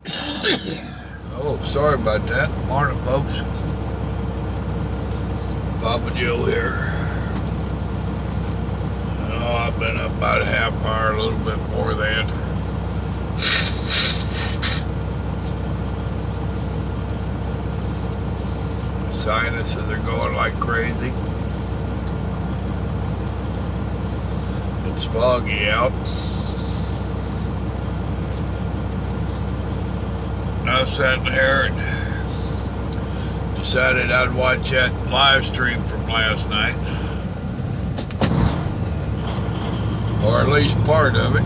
Oh, sorry about that. Morning, folks. Papa Joe here. Oh, I've been up about a half hour, a little bit more than. Sinuses are going like crazy. It's foggy out. I sat here and decided I'd watch that live stream from last night, or at least part of it.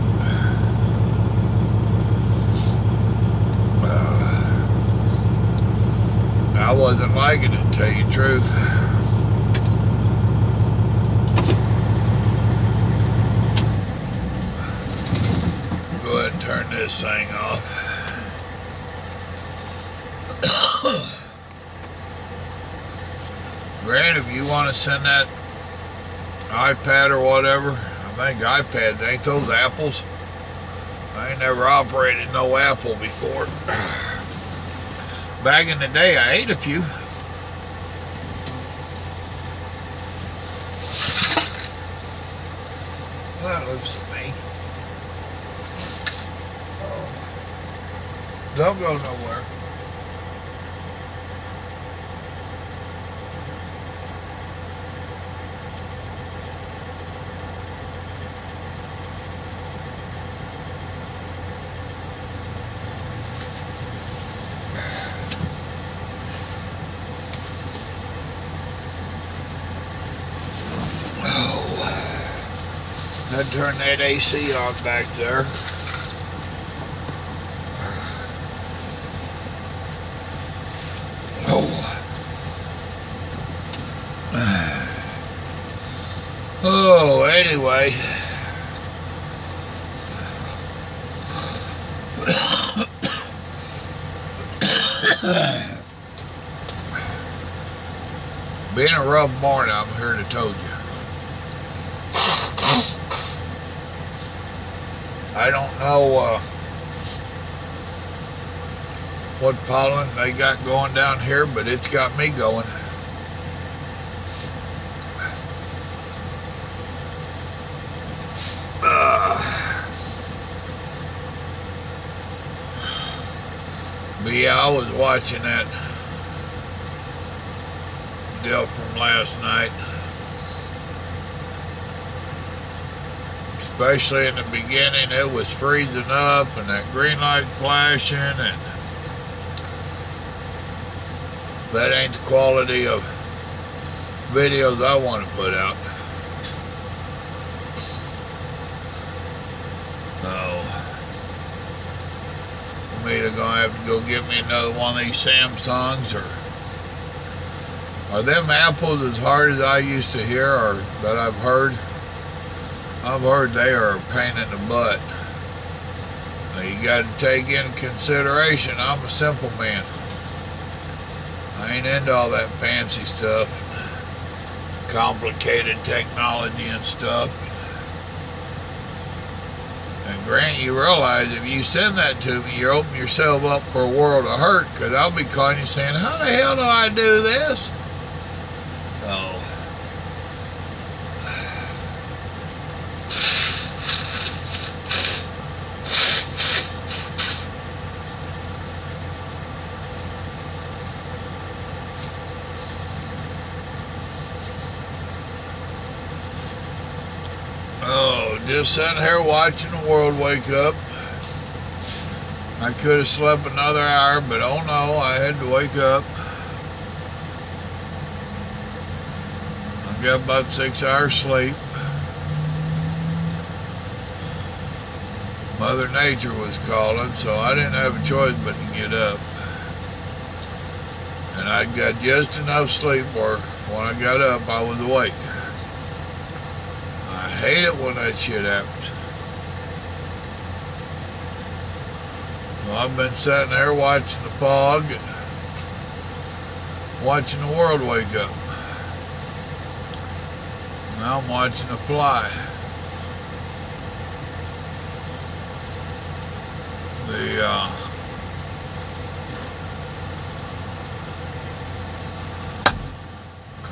I wasn't liking it, to tell you the truth. Go ahead and turn this thing off. Grant, if you want to send that iPad or whatever, I think iPads, ain't those apples? I ain't never operated no Apple before. Back in the day, I ate a few. Well, that looks to me. Don't go nowhere. I'd turn that AC on back there. Oh, anyway. Being a rough morning, I'm here to tell you. I don't know what pollen they got going down here, but it's got me going. But yeah, I was watching that deal from last night. Especially in the beginning, it was freezing up and that green light flashing, and that ain't the quality of videos I want to put out. So, I'm either gonna have to go get me another one of these Samsungs, or are them apples as hard as I used to hear, or that I've heard? I've heard they are a pain in the butt. Now you got to take into consideration, I'm a simple man. I ain't into all that fancy stuff, complicated technology and stuff. And Grant, you realize if you send that to me, you're opening yourself up for a world of hurt, because I'll be calling you saying, how the hell do I do this? Oh. Just sitting here watching the world wake up. I could have slept another hour, but oh no, I had to wake up. I got about 6 hours sleep. Mother Nature was calling, so I didn't have a choice but to get up. And I got just enough sleep where when I got up, I was awake. I hate it when that shit happens. Well, I've been sitting there watching the fog and watching the world wake up. Now I'm watching it fly.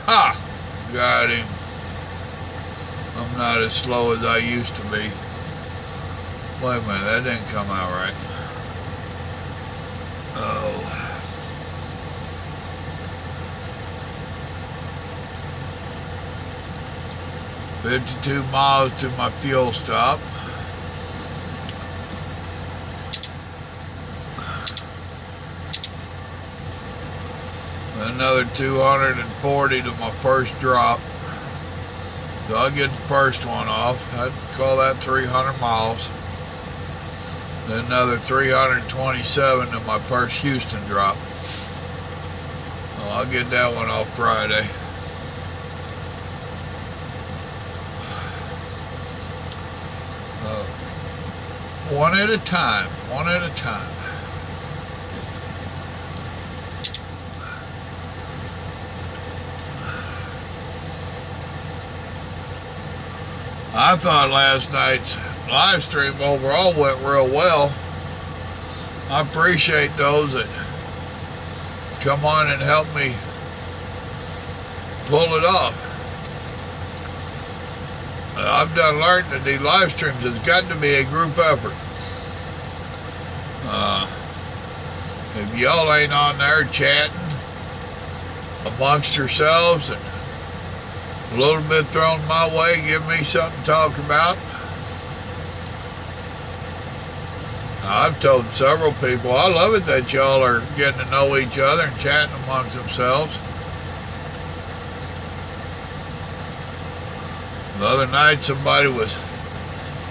Ha! Got him. I'm not as slow as I used to be. Wait a minute, that didn't come out right. Oh. 52 miles to my fuel stop. Another 240 to my first drop. So I'll get the first one off. I'd call that 300 miles. Then another 327 to my first Houston drop. Well, I'll get that one off Friday. One at a time, one at a time. I thought last night's live stream overall went real well. I appreciate those that come on and help me pull it off. I've done learned that these live streams has got to be a group effort. If y'all ain't on there chatting amongst yourselves and a little bit thrown my way, give me something to talk about. I've told several people, I love it that y'all are getting to know each other and chatting amongst themselves. The other night somebody was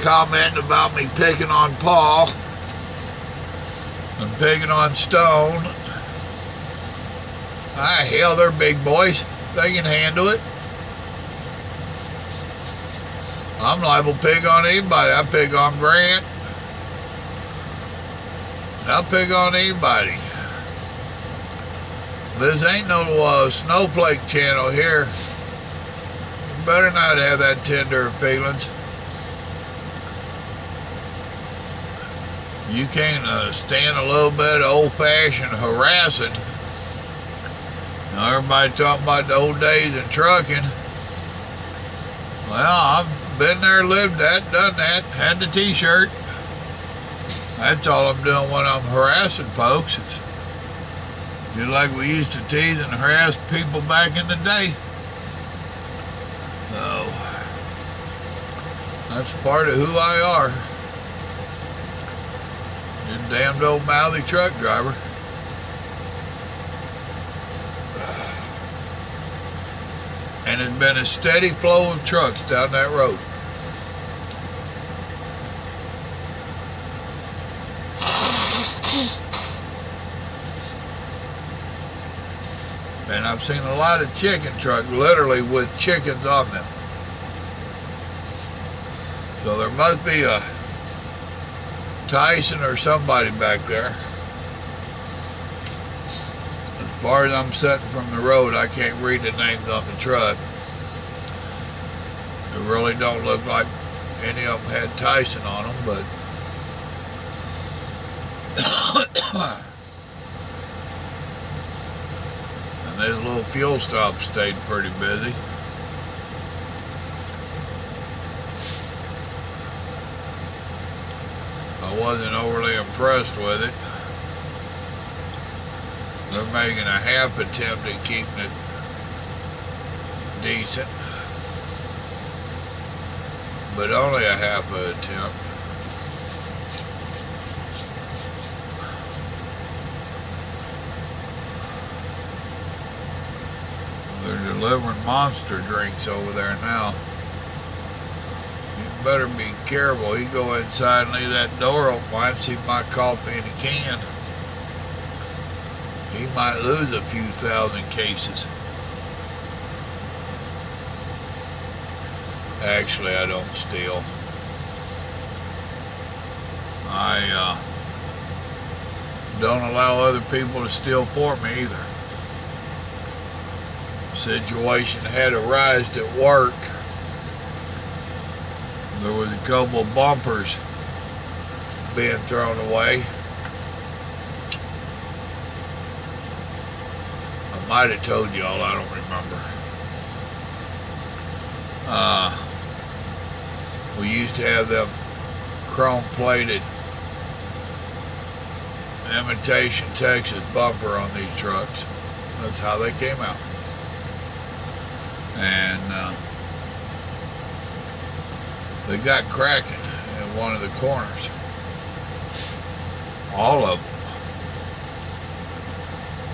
commenting about me picking on Paul and picking on Stone. Ah, hell, they're big boys. They can handle it. I'm liable to pick on anybody. I pick on Grant. I'll pick on anybody. This ain't no snowflake channel here. You better not have that tender of feelings. You can't stand a little bit of old-fashioned harassing. Now everybody talking about the old days in trucking. Well, I've been there, lived that, done that, had the t-shirt. That's all I'm doing when I'm harassing folks. It's just like we used to tease and harass people back in the day. So, that's part of who I are. Just damned old mouthy truck driver. And it's been a steady flow of trucks down that road. And I've seen a lot of chicken trucks, literally with chickens on them. So there must be a Tyson or somebody back there. As far as I'm sitting from the road, I can't read the names on the truck. It really don't look like any of them had Tyson on them, but and this little fuel stop stayed pretty busy. I wasn't overly impressed with it. They're making a half attempt at keeping it decent, but only a half an attempt. They're delivering Monster drinks over there now. You better be careful. You go inside and leave that door open, might see my coffee in a can. He might lose a few thousand cases. Actually, I don't steal. I don't allow other people to steal for me either. Situation had arisen at work. There was a couple of bumpers being thrown away. I might have told y'all, I don't remember. We used to have them chrome-plated imitation Texas bumper on these trucks. That's how they came out. And they got cracking in one of the corners. All of them.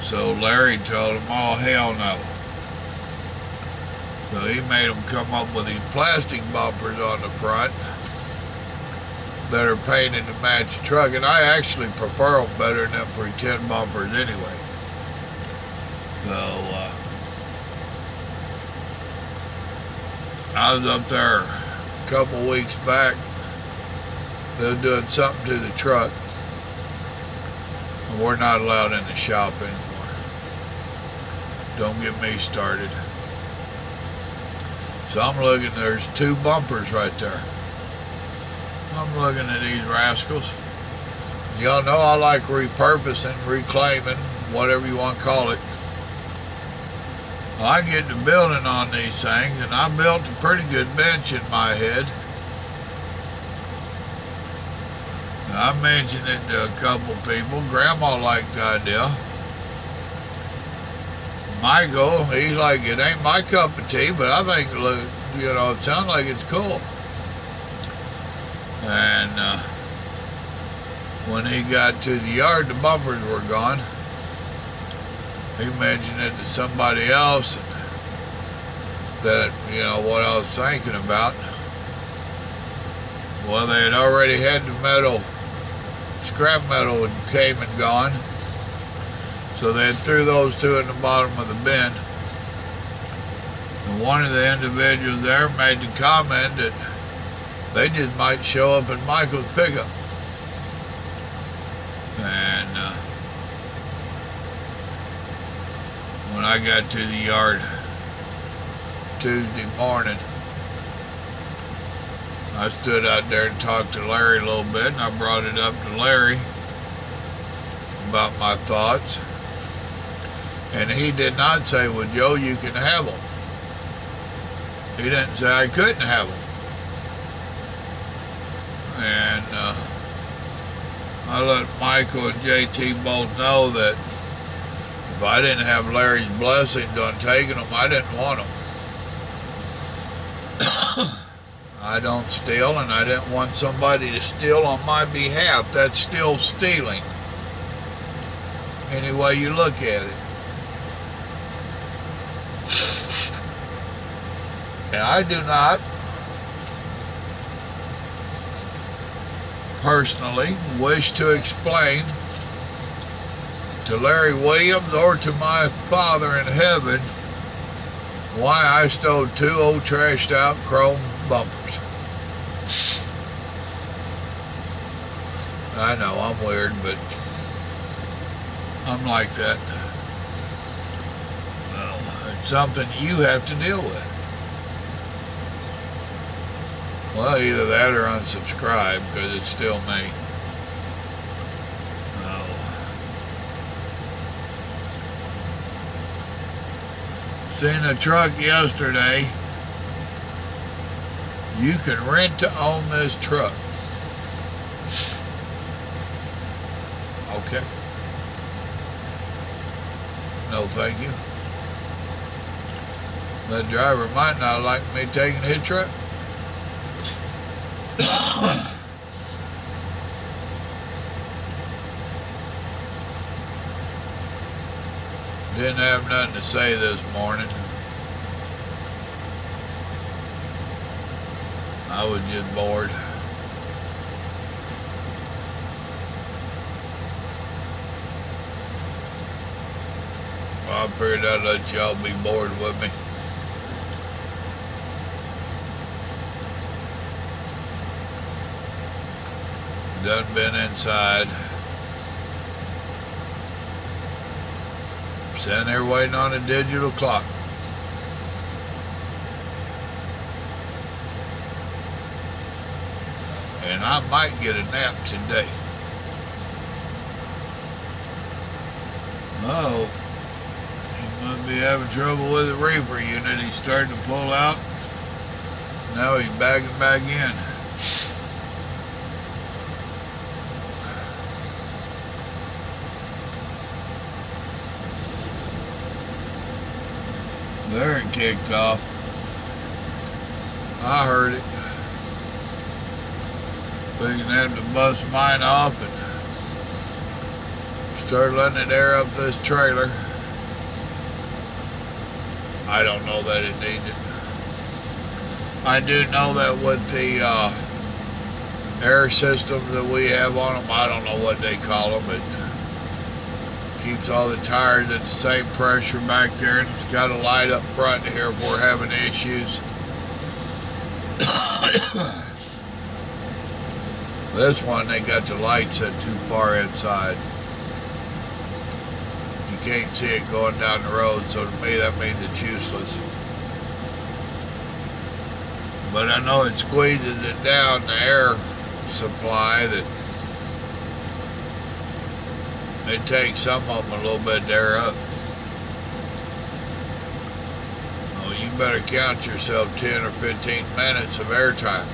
So Larry told him, oh, hell no. So he made them come up with these plastic bumpers on the front that are painted to match the truck. And I actually prefer them better than them pretend bumpers anyway. So I was up there a couple weeks back. They were doing something to the truck. And we're not allowed in the shop anymore. Don't get me started. So I'm looking, there's two bumpers right there. I'm looking at these rascals. Y'all know I like repurposing, reclaiming, whatever you want to call it. Well, I get to building on these things, and I built a pretty good bench in my head. And I mentioned it to a couple people. Grandma liked the idea. Michael, he's like, it ain't my cup of tea, but I think, you know, it sounds like it's cool. And when he got to the yard, the bumpers were gone. He mentioned it to somebody else that, you know, what I was thinking about. Well, they had already had the metal, scrap metal came and gone. So they threw those two in the bottom of the bin. And one of the individuals there made the comment that they just might show up in Michael's pickup. And when I got to the yard Tuesday morning, I stood out there and talked to Larry a little bit, and I brought it up to Larry about my thoughts. And he did not say, well, Joe, you can have them. He didn't say I couldn't have them. And I let Michael and JT both know that if I didn't have Larry's blessings on taking them, I didn't want them. I don't steal, and I didn't want somebody to steal on my behalf. That's still stealing. Any way you look at it. And I do not personally wish to explain to Larry Williams or to my Father in heaven why I stole two old trashed out chrome bumpers. I know I'm weird, but I'm like that. Well, it's something you have to deal with. Well, either that or unsubscribe, because it's still me. No. Seen a truck yesterday. You can rent to own this truck. Okay. No, thank you. The driver might not like me taking his truck. Didn't have nothing to say this morning. I was just bored. Well, I figured I'd let y'all be bored with me. Done been inside. Sitting there waiting on a digital clock. And I might get a nap today. Oh, he must be having trouble with the reefer unit. He's starting to pull out. Now he's backing back in. There it kicked off. I heard it. Thinking I had to bust mine off and start letting it air up this trailer. I don't know that it needs it. I do know that with the air systems that we have on them, I don't know what they call them, it keeps all the tires at the same pressure back there, and it's got a light up front here if we're having issues. This one, they got the lights set too far inside. You can't see it going down the road, so to me that means it's useless. But I know it squeezes it down, the air supply, that it takes some of them a little bit to air up. Oh, you better count yourself 10 or 15 minutes of air time.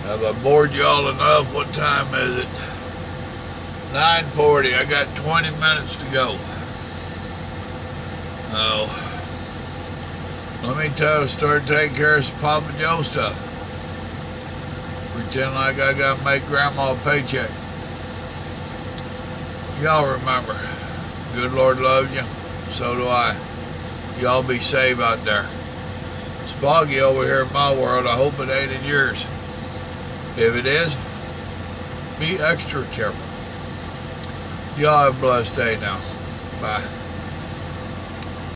Have I bored y'all enough? What time is it? 9:40. I got 20 minutes to go. Oh. Let me start taking care of some Papa Joe stuff. Pretend like I gotta make Grandma a paycheck. Y'all remember, good Lord loves you. So do I. Y'all be safe out there. It's foggy over here in my world. I hope it ain't in yours. If it is, be extra careful. Y'all have a blessed day now. Bye.